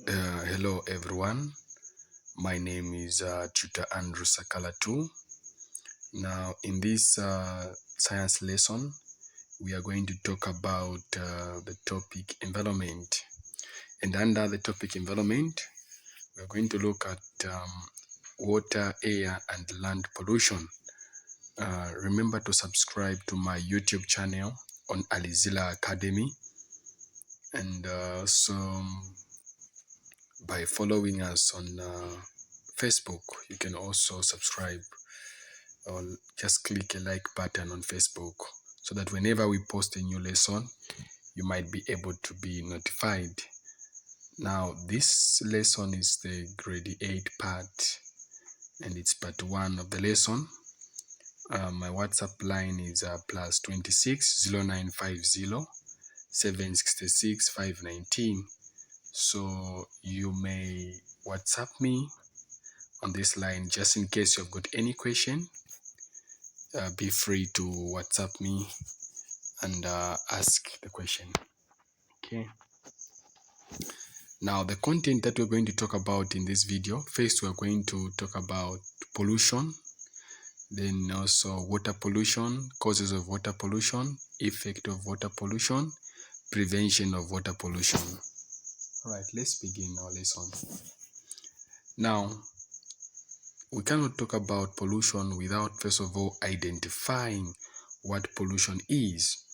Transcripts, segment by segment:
Hello everyone, my name is Tutor Andrew Sakalatu. Now in this science lesson, we are going to talk about the topic environment. And under the topic environment, we are going to look at water, air and land pollution. Remember to subscribe to my YouTube channel on Alizila Academy, and so by following us on Facebook, you can also subscribe or just click a like button on Facebook so that whenever we post a new lesson, you might be able to be notified. Now, this lesson is the grade 8 part, and it's part 1 of the lesson. My WhatsApp line is +26 0950 766 519. So you may WhatsApp me on this line just in case you've got any question. Be free to WhatsApp me and ask the question. Okay. Now, the content that we're going to talk about in this video, first we're going to talk about pollution, then also water pollution, causes of water pollution, effect of water pollution, prevention of water pollution. All right, let's begin our lesson. Now, we cannot talk about pollution without first of all identifying what pollution is.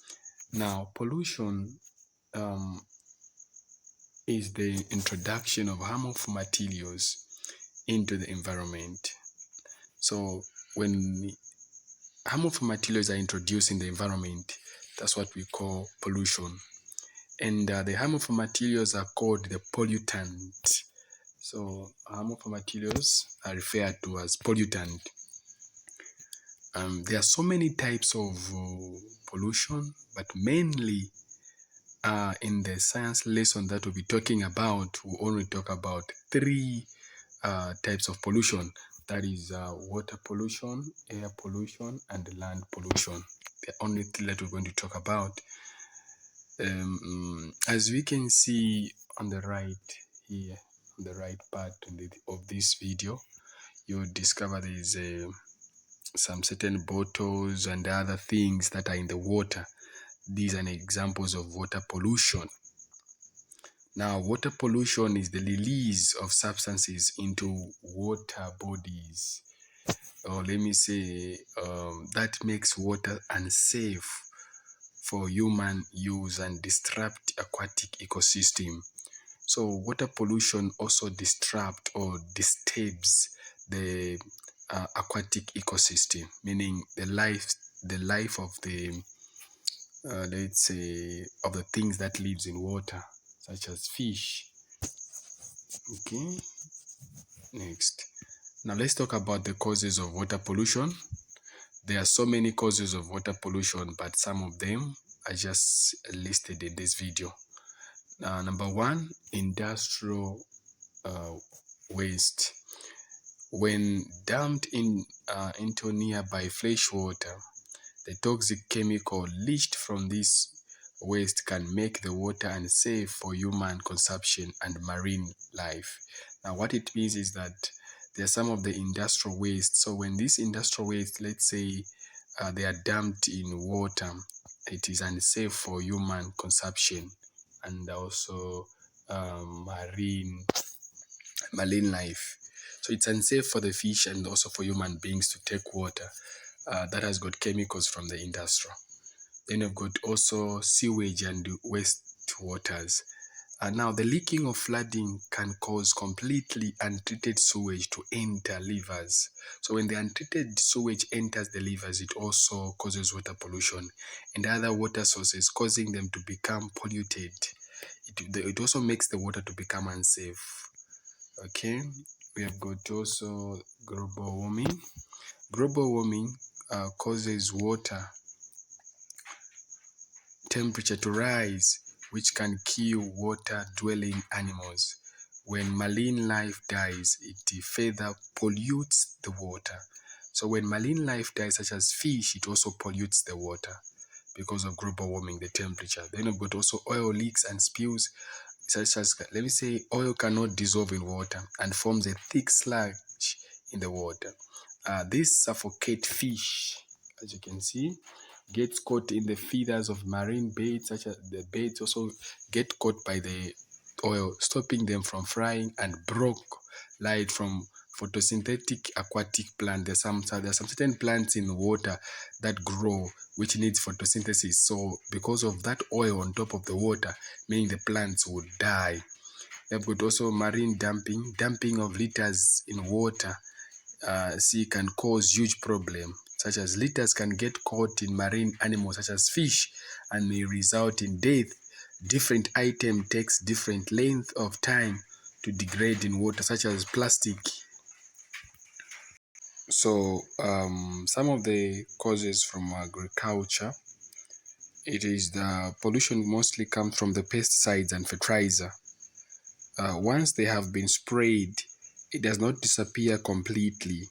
Now, pollution is the introduction of harmful materials into the environment. So when harmful materials are introduced in the environment, that's what we call pollution. And the harmful materials are called the pollutant. So harmful materials are referred to as pollutant. There are so many types of pollution, but mainly in the science lesson that we'll be talking about, we'll only talk about 3 types of pollution. That is water pollution, air pollution, and land pollution. The only 3 that we're going to talk about. As we can see on the right here, on the right part of this video, you'll discover there is some certain bottles and other things that are in the water. These are examples of water pollution. Now, water pollution is the release of substances into water bodies, or let me say that makes water unsafe for human use and disrupt aquatic ecosystem. So water pollution also disrupts or disturbs the aquatic ecosystem, meaning the life of the let's say of the things that lives in water, such as fish. Okay, next. Now let's talk about the causes of water pollution. There are so many causes of water pollution, but some of them are just listed in this video. Number 1, industrial waste. When dumped into nearby fresh water, the toxic chemical leached from this waste can make the water unsafe for human consumption and marine life. Now, what it means is that there are some of the industrial waste. So when this industrial waste, let's say they are dumped in water, it is unsafe for human consumption and also marine life. So it's unsafe for the fish and also for human beings to take water that has got chemicals from the industry. Then you've got also sewage and waste waters. Now, the leaking of flooding can cause completely untreated sewage to enter rivers. So when the untreated sewage enters the rivers, it also causes water pollution and other water sources, causing them to become polluted. It also makes the water to become unsafe. Okay, we have got also global warming. Global warming causes water temperature to rise, which can kill water-dwelling animals. When marine life dies, it further pollutes the water. So when marine life dies, such as fish, it also pollutes the water because of global warming, the temperature. Then we've got also oil leaks and spills. such as, let me say, oil cannot dissolve in water and forms a thick sludge in the water. This suffocate fish, as you can see, gets caught in the feeders of marine baits, such as the baits also get caught by the oil, stopping them from frying and block light from photosynthetic aquatic plant. There's some certain plants in water that grow which needs photosynthesis. So because of that oil on top of the water, meaning the plants would die. They've got also marine dumping of litters in water. Can cause huge problem, such as litters can get caught in marine animals such as fish and may result in death. Different item takes different length of time to degrade in water, such as plastic. So some of the causes from agriculture, it is the pollution mostly comes from the pesticides and fertilizer. Once they have been sprayed, it does not disappear completely.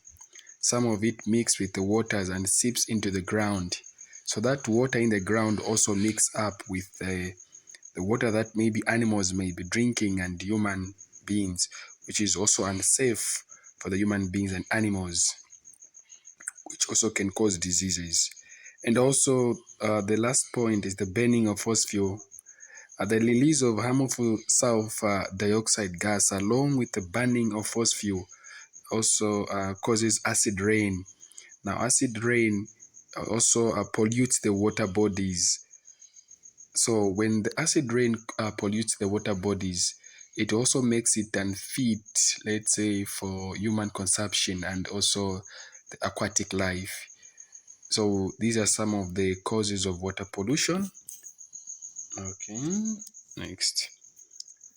Some of it mixes with the waters and seeps into the ground. So that water in the ground also mix up with the water that maybe animals may be drinking and human beings, which is also unsafe for the human beings and animals, which also can cause diseases. And also, the last point is the burning of fossil fuel. The release of harmful sulfur dioxide gas along with the burning of fossil fuel also causes acid rain. Now, acid rain also pollutes the water bodies. So when the acid rain pollutes the water bodies, it also makes it unfit, let's say, for human consumption and also the aquatic life. So these are some of the causes of water pollution. Okay, next.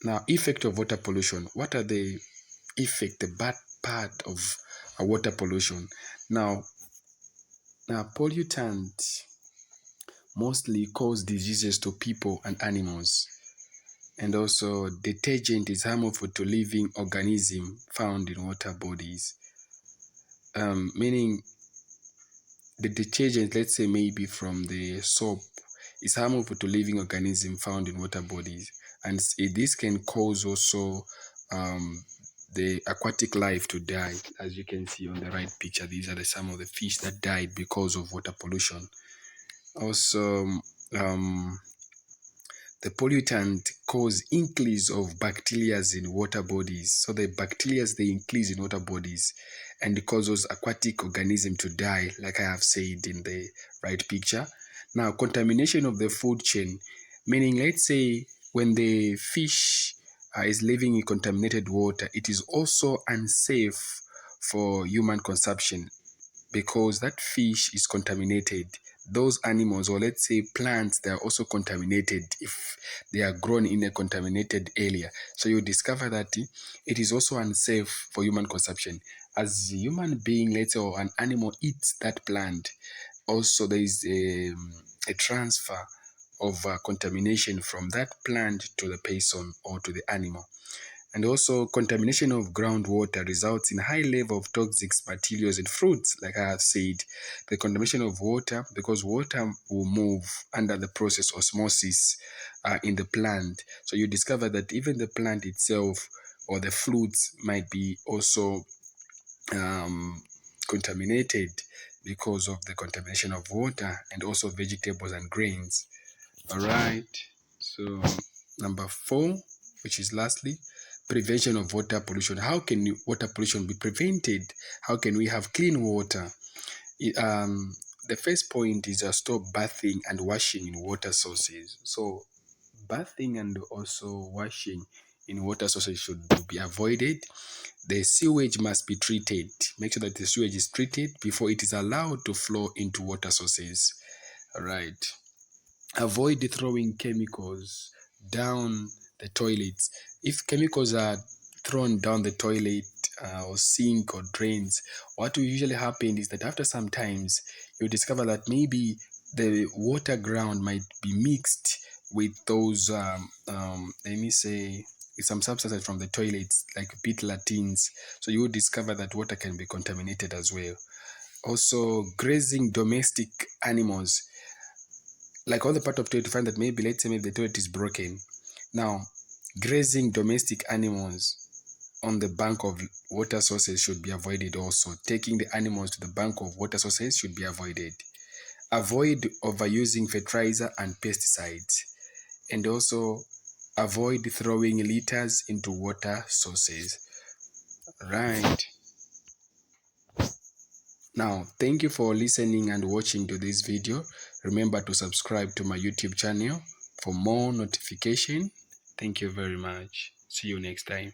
Now, effect of water pollution. What are the effect, the bad part of water pollution? Now, pollutants mostly cause diseases to people and animals. And also, detergent is harmful to living organisms found in water bodies. Meaning, the detergent, let's say maybe from the soap, is harmful to living organisms found in water bodies. And this can cause also the aquatic life to die. As you can see on the right picture, these are some of the fish that died because of water pollution. Also, the pollutant cause increase of bacteria in water bodies. So the bacteria, they increase in water bodies and it causes aquatic organism to die, like I have said in the right picture. Now, contamination of the food chain, meaning let's say when the fish is living in contaminated water, it is also unsafe for human consumption because that fish is contaminated. Those animals, or let's say plants, they are also contaminated if they are grown in a contaminated area. So you discover that it is also unsafe for human consumption. As a human being, let's say, or an animal eats that plant, also there is a transfer of contamination from that plant to the person or to the animal. And also, contamination of groundwater results in high level of toxic materials in fruits. Like I have said, the contamination of water, because water will move under the process osmosis in the plant. So you discover that even the plant itself or the fruits might be also contaminated because of the contamination of water, and also vegetables and grains. All right. So number 4, which is lastly, prevention of water pollution. How can water pollution be prevented? How can we have clean water? The first point is stop bathing and washing in water sources. So bathing and also washing in water sources should be avoided. The sewage must be treated. Make sure that the sewage is treated before it is allowed to flow into water sources. All right. Avoid throwing chemicals down the toilets. If chemicals are thrown down the toilet or sink or drains, what will usually happen is that after some times you discover that maybe the water ground might be mixed with those let me say with some substances from the toilets like pit latrines. So you will discover that water can be contaminated as well. Also, grazing domestic animals, like all the part of toilet, to find that maybe, let's say maybe the toilet is broken. Now, Grazing domestic animals on the bank of water sources should be avoided also. Taking the animals to the bank of water sources should be avoided. Avoid overusing fertilizer and pesticides. And also avoid throwing litters into water sources. Right. Now, thank you for listening and watching to this video. Remember to subscribe to my YouTube channel for more notification. Thank you very much. See you next time.